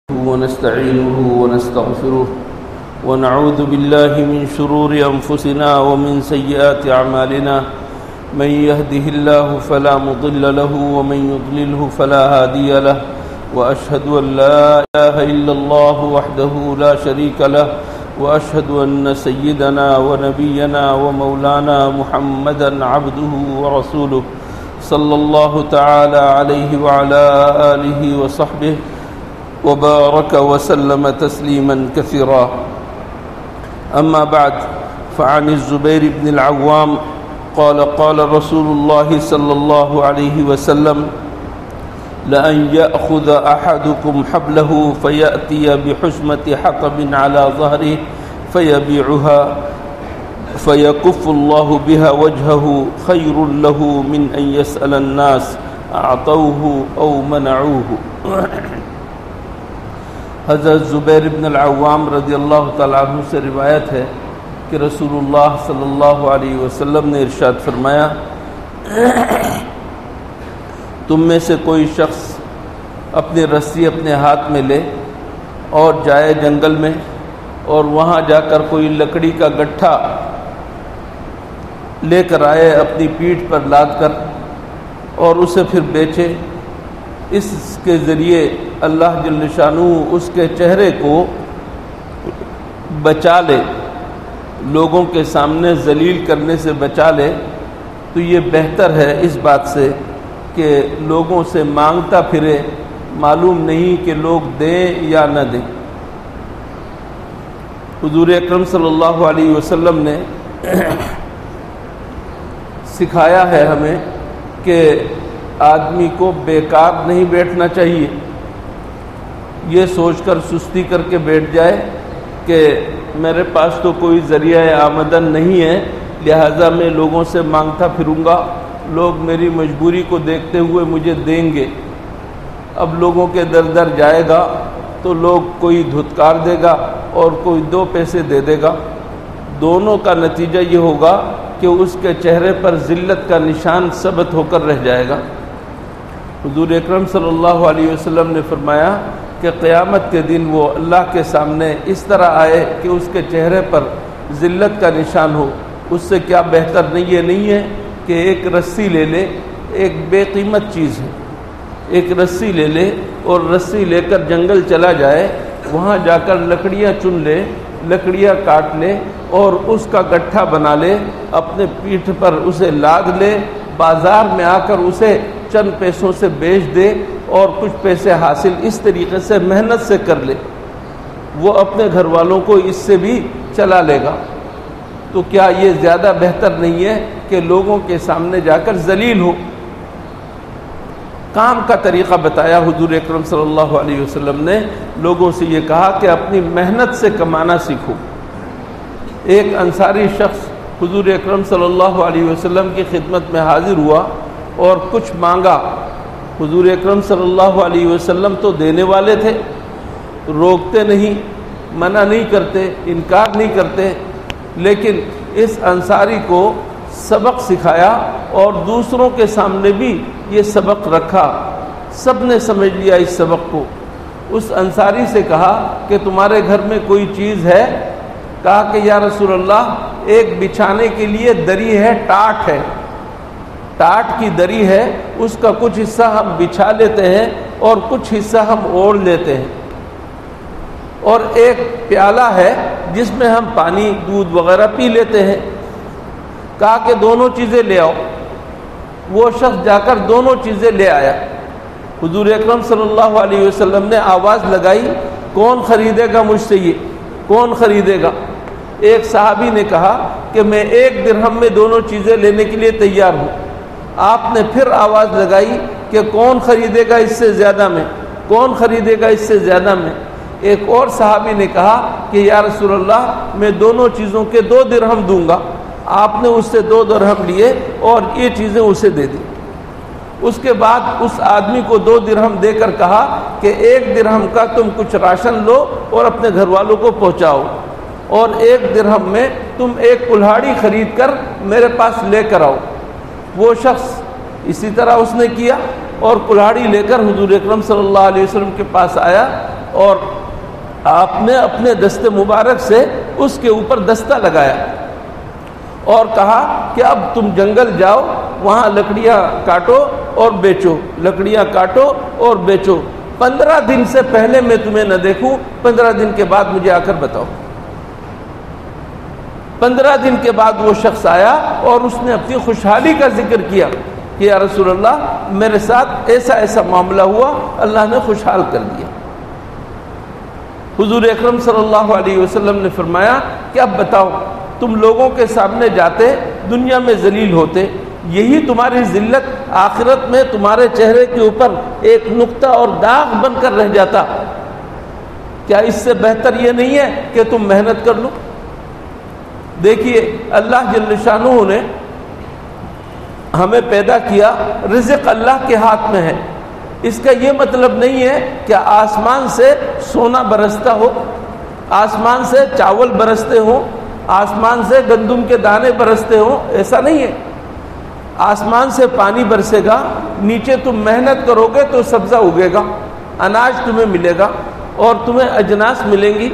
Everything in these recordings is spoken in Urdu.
ونستعينه ونستغفره ونعوذ بالله من شرور أنفسنا ومن سيئات أعمالنا من يهده الله فلا مضل له ومن يضلله فلا هادي له وأشهد أن لا إله إلا الله وحده لا شريك له وأشهد أن سيدنا ونبينا ومولانا محمدا عبده ورسوله صلى الله تعالى عليه وعلى آله وصحبه وبارك وسلم تسليما كثيرا. أما بعد، فعن الزبير بن العوام قال قال رسول الله صلى الله عليه وسلم: لأن يأخذ أحدكم حبله فيأتي بحزمة حطب على ظهره فيبيعها فيكف الله بها وجهه خير له من أن يسأل الناس أعطوه أو منعوه. حضرت زبیر بن العوام رضی اللہ تعالیٰ عنہ سے روایت ہے کہ رسول اللہ صلی اللہ علیہ وسلم نے ارشاد فرمایا: تم میں سے کوئی شخص اپنی رسی اپنے ہاتھ میں لے اور جائے جنگل میں اور وہاں جا کر کوئی لکڑی کا گٹھا لے کر آئے اپنی پیٹھ پر لاد کر اور اسے پھر بیچے. اس کے ذریعے اللہ جل شانہ اس کے چہرے کو بچا لے، لوگوں کے سامنے ذلیل کرنے سے بچا لے، تو یہ بہتر ہے اس بات سے کہ لوگوں سے مانگتا پھرے، معلوم نہیں کہ لوگ دیں یا نہ دیں. حضور اکرم صلی اللہ علیہ وسلم نے سکھایا ہے ہمیں کہ آدمی کو بیکار نہیں بیٹھنا چاہیے. یہ سوچ کر سستی کر کے بیٹھ جائے کہ میرے پاس تو کوئی ذریعہ آمدن نہیں ہے، لہٰذا میں لوگوں سے مانگتا پھروں گا، لوگ میری مجبوری کو دیکھتے ہوئے مجھے دیں گے. اب لوگوں کے در در جائے گا تو لوگ کوئی دھتکار دے گا اور کوئی 2 پیسے دے دے گا. دونوں کا نتیجہ یہ ہوگا کہ اس کے چہرے پر ذلت کا نشان ثبت ہو کر رہ جائے گا. حضور اکرم صلی اللہ علیہ وسلم نے فرمایا کہ قیامت کے دن وہ اللہ کے سامنے اس طرح آئے کہ اس کے چہرے پر ذلت کا نشان ہو. اس سے کیا بہتر نہیں ہے کہ ایک رسی لے لے، ایک بے قیمت چیز ہے، ایک رسی لے لے اور رسی لے کر جنگل چلا جائے، وہاں جا کر لکڑیاں چن لے، لکڑیاں کاٹ لے اور اس کا گٹھا بنا لے، اپنے پیٹھ پر اسے لاد لے، بازار میں آ کر اسے چند پیسوں سے بیچ دے اور کچھ پیسے حاصل اس طریقے سے محنت سے کر لے، وہ اپنے گھر والوں کو اس سے بھی چلا لے گا. تو کیا یہ زیادہ بہتر نہیں ہے کہ لوگوں کے سامنے جا کر ذلیل ہو؟ کام کا طریقہ بتایا حضور اکرم صلی اللہ علیہ وسلم نے. لوگوں سے یہ کہا کہ اپنی محنت سے کمانا سیکھو. ایک انصاری شخص حضور اکرم صلی اللہ علیہ وسلم کی خدمت میں حاضر ہوا اور کچھ مانگا. حضور اکرم صلی اللہ علیہ وسلم تو دینے والے تھے، روکتے نہیں، منع نہیں کرتے، انکار نہیں کرتے، لیکن اس انصاری کو سبق سکھایا اور دوسروں کے سامنے بھی یہ سبق رکھا. سب نے سمجھ لیا اس سبق کو. اس انصاری سے کہا کہ تمہارے گھر میں کوئی چیز ہے؟ کہا کہ یا رسول اللہ، ایک بچھانے کے لیے دری ہے، ٹاٹ ہے، ٹاٹ کی دری ہے، اس کا کچھ حصہ ہم بچھا لیتے ہیں اور کچھ حصہ ہم اوڑھ لیتے ہیں، اور ایک پیالہ ہے جس میں ہم پانی دودھ وغیرہ پی لیتے ہیں. کہا کہ دونوں چیزیں لے آؤ. وہ شخص جا کر دونوں چیزیں لے آیا. حضور اکرم صلی اللہ علیہ وسلم نے آواز لگائی، کون خریدے گا مجھ سے یہ؟ کون خریدے گا؟ ایک صحابی نے کہا کہ میں 1 درہم میں دونوں چیزیں لینے کے لیے تیار ہوں. آپ نے پھر آواز لگائی کہ کون خریدے گا اس سے زیادہ میں؟ کون خریدے گا اس سے زیادہ میں؟ ایک اور صحابی نے کہا کہ یا رسول اللہ، میں دونوں چیزوں کے 2 درہم دوں گا. آپ نے اس سے 2 درہم لیے اور یہ چیزیں اسے دے دی. اس کے بعد اس آدمی کو 2 درہم دے کر کہا کہ 1 درہم کا تم کچھ راشن لو اور اپنے گھر والوں کو پہنچاؤ، اور 1 درہم میں تم ایک کلہاڑی خرید کر میرے پاس لے کر آؤ. وہ شخص اسی طرح اس نے کیا اور کلہاڑی لے کر حضور اکرم صلی اللہ علیہ وسلم کے پاس آیا اور آپ نے اپنے دست مبارک سے اس کے اوپر دستہ لگایا اور کہا کہ اب تم جنگل جاؤ، وہاں لکڑیاں کاٹو اور بیچو، لکڑیاں کاٹو اور بیچو، 15 دن سے پہلے میں تمہیں نہ دیکھوں، 15 دن کے بعد مجھے آ کر بتاؤ۔ 15 دن کے بعد وہ شخص آیا اور اس نے اپنی خوشحالی کا ذکر کیا کہ یا رسول اللہ میرے ساتھ ایسا ایسا معاملہ ہوا، اللہ نے خوشحال کر دیا۔ حضور اکرم صلی اللہ علیہ وسلم نے فرمایا کہ اب بتاؤ، تم لوگوں کے سامنے جاتے، دنیا میں ذلیل ہوتے، یہی تمہاری ذلت آخرت میں تمہارے چہرے کے اوپر ایک نقطہ اور داغ بن کر رہ جاتا، کیا اس سے بہتر یہ نہیں ہے کہ تم محنت کر لو؟ دیکھیے اللہ جل شانہ نے ہمیں پیدا کیا، رزق اللہ کے ہاتھ میں ہے، اس کا یہ مطلب نہیں ہے کہ آسمان سے سونا برستا ہو، آسمان سے چاول برستے ہوں، آسمان سے گندم کے دانے برستے ہوں، ایسا نہیں ہے۔ آسمان سے پانی برسے گا، نیچے تم محنت کرو گے تو سبزہ اگے گا، اناج تمہیں ملے گا اور تمہیں اجناس ملیں گی۔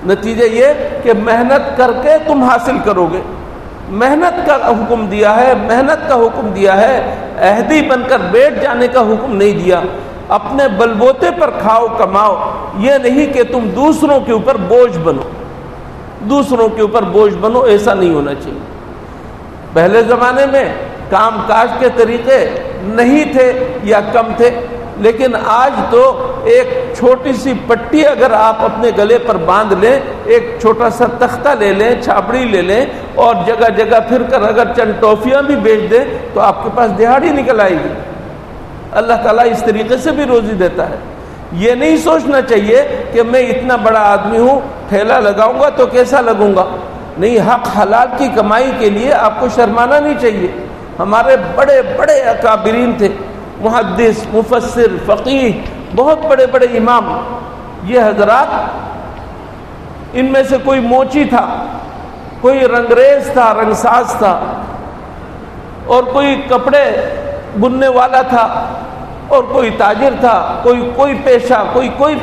نتیجہ یہ کہ محنت کر کے تم حاصل کرو گے، محنت کا حکم دیا ہے، محنت کا حکم دیا ہے، عہدی بن کر بیٹھ جانے کا حکم نہیں دیا۔ اپنے بلبوتے پر کھاؤ کماؤ، یہ نہیں کہ تم دوسروں کے اوپر بوجھ بنو، دوسروں کے اوپر بوجھ بنو، ایسا نہیں ہونا چاہیے۔ پہلے زمانے میں کام کاج کے طریقے نہیں تھے یا کم تھے، لیکن آج تو ایک چھوٹی سی پٹی اگر آپ اپنے گلے پر باندھ لیں، ایک چھوٹا سا تختہ لے لیں، چھاپڑی لے لیں اور جگہ جگہ پھر کر اگر چند ٹوفیاں بھی بیچ دیں تو آپ کے پاس دہاڑی نکل آئے گی۔ اللہ تعالیٰ اس طریقے سے بھی روزی دیتا ہے۔ یہ نہیں سوچنا چاہیے کہ میں اتنا بڑا آدمی ہوں، ٹھیلا لگاؤں گا تو کیسا لگوں گا، نہیں، حق حلال کی کمائی کے لیے آپ کو شرمانا نہیں چاہیے۔ ہمارے بڑے بڑے اکابرین تھے، محدث، مفسر، فقیہ، بہت بڑے بڑے امام، یہ حضرات ان میں سے کوئی موچی تھا، کوئی رنگریز تھا، رنگساز تھا، اور کوئی کپڑے بننے والا تھا، اور کوئی تاجر تھا، کوئی پیشہ، کوئی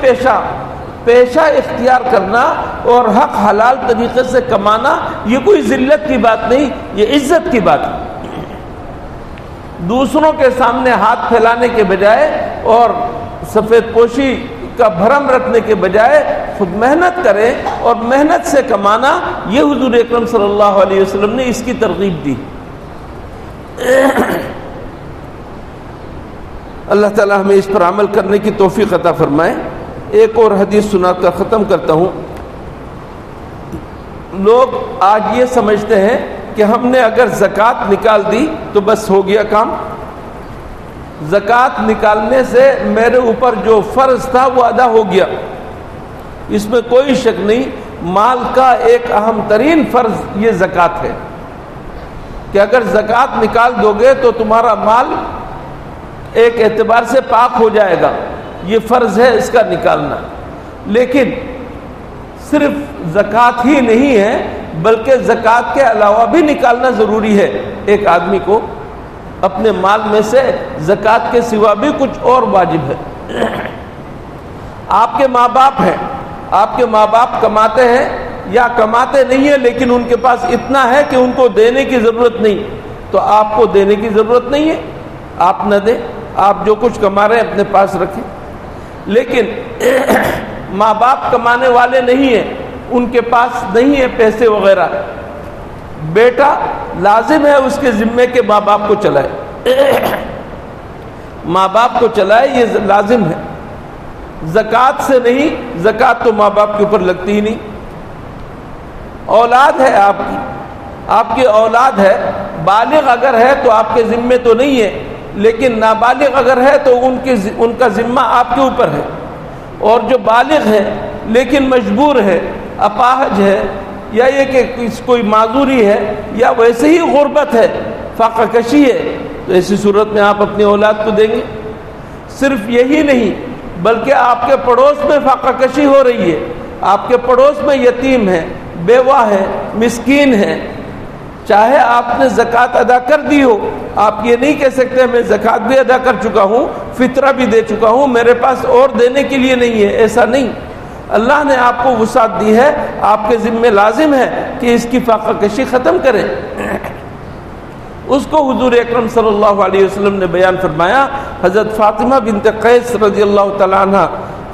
پیشہ اختیار کرنا اور حق حلال طریقے سے کمانا یہ کوئی ذلت کی بات نہیں، یہ عزت کی بات ہے۔ دوسروں کے سامنے ہاتھ پھیلانے کے بجائے اور سفید پوشی کا بھرم رکھنے کے بجائے خود محنت کریں اور محنت سے کمانا، یہ حضور اکرم صلی اللہ علیہ وسلم نے اس کی ترغیب دی۔ اللہ تعالی ہمیں اس پر عمل کرنے کی توفیق عطا فرمائے۔ ایک اور حدیث سنا کر ختم کرتا ہوں۔ لوگ آج یہ سمجھتے ہیں کہ ہم نے اگر زکوٰۃ نکال دی تو بس ہو گیا کام۔ زکوٰۃ نکالنے سے میرے اوپر جو فرض تھا وہ ادا ہو گیا، اس میں کوئی شک نہیں۔ مال کا ایک اہم ترین فرض یہ زکوٰۃ ہے کہ اگر زکوٰۃ نکال دو گے تو تمہارا مال ایک اعتبار سے پاک ہو جائے گا، یہ فرض ہے اس کا نکالنا۔ لیکن صرف زکوٰۃ ہی نہیں ہے بلکہ زکوٰۃ کے علاوہ بھی نکالنا ضروری ہے۔ ایک آدمی کو اپنے مال میں سے زکوٰۃ کے سوا بھی کچھ اور واجب ہے۔ آپ کے ماں باپ ہیں، آپ کے ماں باپ کماتے ہیں یا کماتے نہیں ہیں لیکن ان کے پاس اتنا ہے کہ ان کو دینے کی ضرورت نہیں، تو آپ کو دینے کی ضرورت نہیں ہے، آپ نہ دیں، آپ جو کچھ کما رہے ہیں اپنے پاس رکھیں۔ لیکن ماں باپ کمانے والے نہیں ہیں، ان کے پاس نہیں ہے پیسے وغیرہ، بیٹا لازم ہے اس کے ذمے کے ماں باپ کو چلائے، ماں باپ کو چلائے، یہ لازم ہے۔ زکوٰۃ سے نہیں، زکوٰۃ تو ماں باپ کے اوپر لگتی ہی نہیں۔ اولاد ہے آپ کی اولاد ہے، بالغ اگر ہے تو آپ کے ذمے تو نہیں ہے، لیکن نابالغ اگر ہے تو ان کا ذمہ آپ کے اوپر ہے۔ اور جو بالغ ہے لیکن مجبور ہے، اپاہج ہے، یا یہ کہ کوئی معذوری ہے یا ویسے ہی غربت ہے، فاقہ کشی ہے، تو ایسی صورت میں آپ اپنی اولاد کو دیں گے۔ صرف یہی نہیں بلکہ آپ کے پڑوس میں فاقہ کشی ہو رہی ہے، آپ کے پڑوس میں یتیم ہے، بیوہ ہے، مسکین ہے، چاہے آپ نے زکوٰۃ ادا کر دی ہو، آپ یہ نہیں کہہ سکتے میں زکوٰۃ بھی ادا کر چکا ہوں، فطرہ بھی دے چکا ہوں، میرے پاس اور دینے کے لیے نہیں ہے، ایسا نہیں۔ اللہ نے آپ کو وسعت دی ہے، آپ کے ذمہ لازم ہے کہ اس کی فاقہ کشی ختم کریں۔ اس کو حضور اکرم صلی اللہ علیہ وسلم نے بیان فرمایا۔ حضرت فاطمہ بنت قیس رضی اللہ تعالیٰ عنہ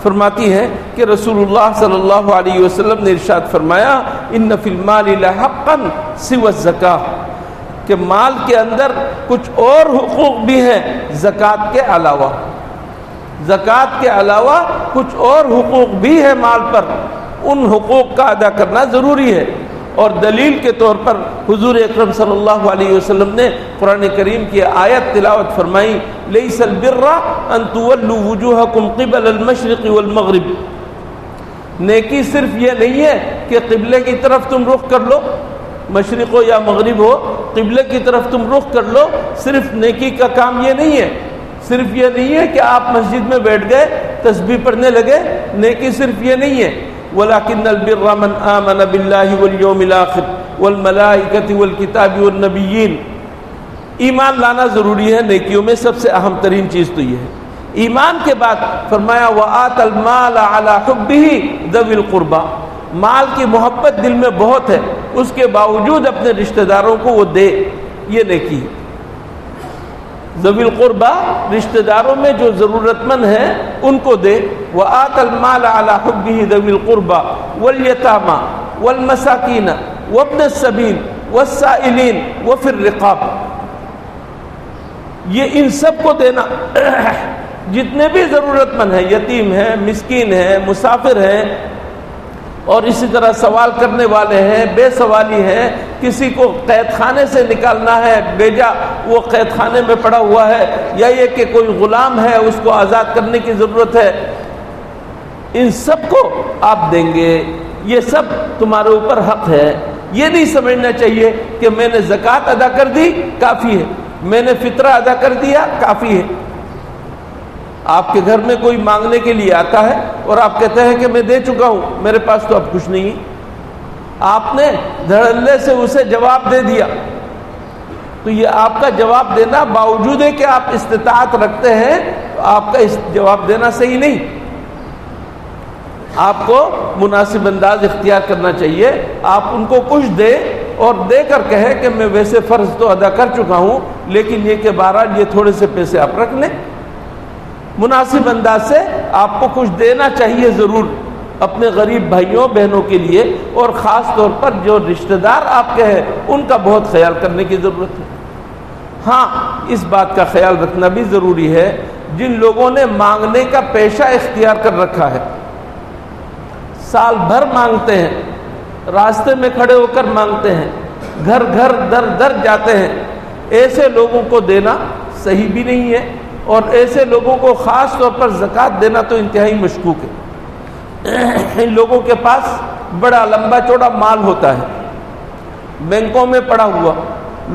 فرماتی ہے کہ رسول اللہ صلی اللہ علیہ وسلم نے ارشاد فرمایا، ان فی المال لحقا سوى الزکاۃ، کہ مال کے اندر کچھ اور حقوق بھی ہیں زکوٰۃ کے علاوہ، زکوٰۃ کے علاوہ کچھ اور حقوق بھی ہیں مال پر، ان حقوق کا ادا کرنا ضروری ہے۔ اور دلیل کے طور پر حضور اکرم صلی اللہ علیہ وسلم نے قرآن کریم کی آیت تلاوت فرمائی، لیس البر ان تولوا وجوہکم قبل المشرق والمغرب، نیکی صرف یہ نہیں ہے کہ قبلے کی طرف تم رخ کر لو، مشرق ہو یا مغرب ہو، قبلے کی طرف تم رخ کر لو، صرف نیکی کا کام یہ نہیں ہے، صرف یہ نہیں ہے کہ آپ مسجد میں بیٹھ گئے تسبیح پڑھنے لگے، نیکی صرف یہ نہیں ہے، وَلَكِنَّ الْبِرَّ مَنْ آمَنَ بِاللَّهِ وَالْيَوْمِ الْآخِرِ وَالْمَلَائِكَةِ وَالْكِتَابِ وَالنَّبِيِّينَ۔ ایمان لانا ضروری ہے، نیکیوں میں سب سے اہم ترین چیز تو یہ ہے۔ ایمان کے بعد فرمایا وَآتَ الْمَالَ عَلَى حُبِّهِ ذَوِي الْقُرْبَى، مال کی محبت دل میں بہت ہے، اس کے باوجود اپنے رشتہ داروں کو وہ دے، یہ نیکی ہے۔ ذوی القربہ، رشتہ داروں میں جو ضرورت مند ہیں ان کو دے۔ وآت المال علی حبہ ذوی القربى والیتامى والمساکین وابن السبیل والسائلین وفی الرقاب، یہ ان سب کو دینا، جتنے بھی ضرورت مند ہیں، یتیم ہیں، مسکین ہیں، مسافر ہیں، اور اسی طرح سوال کرنے والے ہیں، بے سوالی ہیں، کسی کو قید خانے سے نکالنا ہے، بیجا وہ قید خانے میں پڑا ہوا ہے، یا یہ کہ کوئی غلام ہے اس کو آزاد کرنے کی ضرورت ہے، ان سب کو آپ دیں گے، یہ سب تمہارے اوپر حق ہے۔ یہ نہیں سمجھنا چاہیے کہ میں نے زکوٰۃ ادا کر دی کافی ہے، میں نے فطرہ ادا کر دیا کافی ہے۔ آپ کے گھر میں کوئی مانگنے کے لیے آتا ہے اور آپ کہتے ہیں کہ میں دے چکا ہوں، میرے پاس تو اب کچھ نہیں ہے، آپ نے دھڑلے سے اسے جواب دے دیا، تو یہ آپ کا جواب دینا باوجود ہے کہ آپ استطاعت رکھتے ہیں، تو آپ کا جواب دینا صحیح نہیں۔ آپ کو مناسب انداز اختیار کرنا چاہیے، آپ ان کو کچھ دیں اور دے کر کہیں کہ میں ویسے فرض تو ادا کر چکا ہوں، لیکن یہ کہ بہرحال یہ تھوڑے سے پیسے آپ رکھ لیں۔ مناسب انداز سے آپ کو کچھ دینا چاہیے ضرور اپنے غریب بھائیوں بہنوں کے لیے، اور خاص طور پر جو رشتہ دار آپ کے ہیں ان کا بہت خیال کرنے کی ضرورت ہے۔ ہاں، اس بات کا خیال رکھنا بھی ضروری ہے، جن لوگوں نے مانگنے کا پیشہ اختیار کر رکھا ہے، سال بھر مانگتے ہیں، راستے میں کھڑے ہو کر مانگتے ہیں، گھر گھر در در جاتے ہیں، ایسے لوگوں کو دینا صحیح بھی نہیں ہے، اور ایسے لوگوں کو خاص طور پر زکوٰۃ دینا تو انتہائی مشکوک ہے۔ ان لوگوں کے پاس بڑا لمبا چوڑا مال ہوتا ہے، بینکوں میں پڑا ہوا،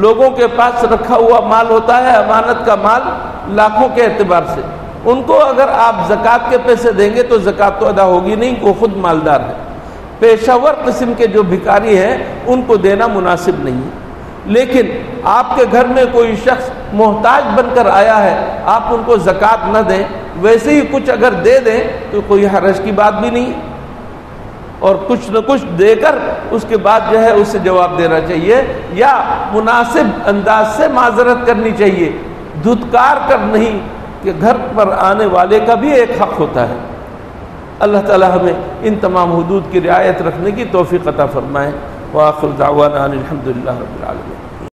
لوگوں کے پاس رکھا ہوا مال ہوتا ہے، امانت کا مال لاکھوں کے اعتبار سے، ان کو اگر آپ زکوٰۃ کے پیسے دیں گے تو زکوٰۃ تو ادا ہوگی نہیں، وہ خود مالدار ہے۔ پیشہ ور قسم کے جو بھکاری ہیں ان کو دینا مناسب نہیں ہے۔ لیکن آپ کے گھر میں کوئی شخص محتاج بن کر آیا ہے، آپ ان کو زکوٰۃ نہ دیں، ویسے ہی کچھ اگر دے دیں تو کوئی حرج کی بات بھی نہیں، اور کچھ نہ کچھ دے کر اس کے بعد جو ہے اس سے جواب دینا چاہیے، یا مناسب انداز سے معذرت کرنی چاہیے، دھتکار کر نہیں، کہ گھر پر آنے والے کا بھی ایک حق ہوتا ہے۔ اللہ تعالی ہمیں ان تمام حدود کی رعایت رکھنے کی توفیق عطا فرمائے۔ وآخر دعوانا ان الحمد للہ رب العالمین۔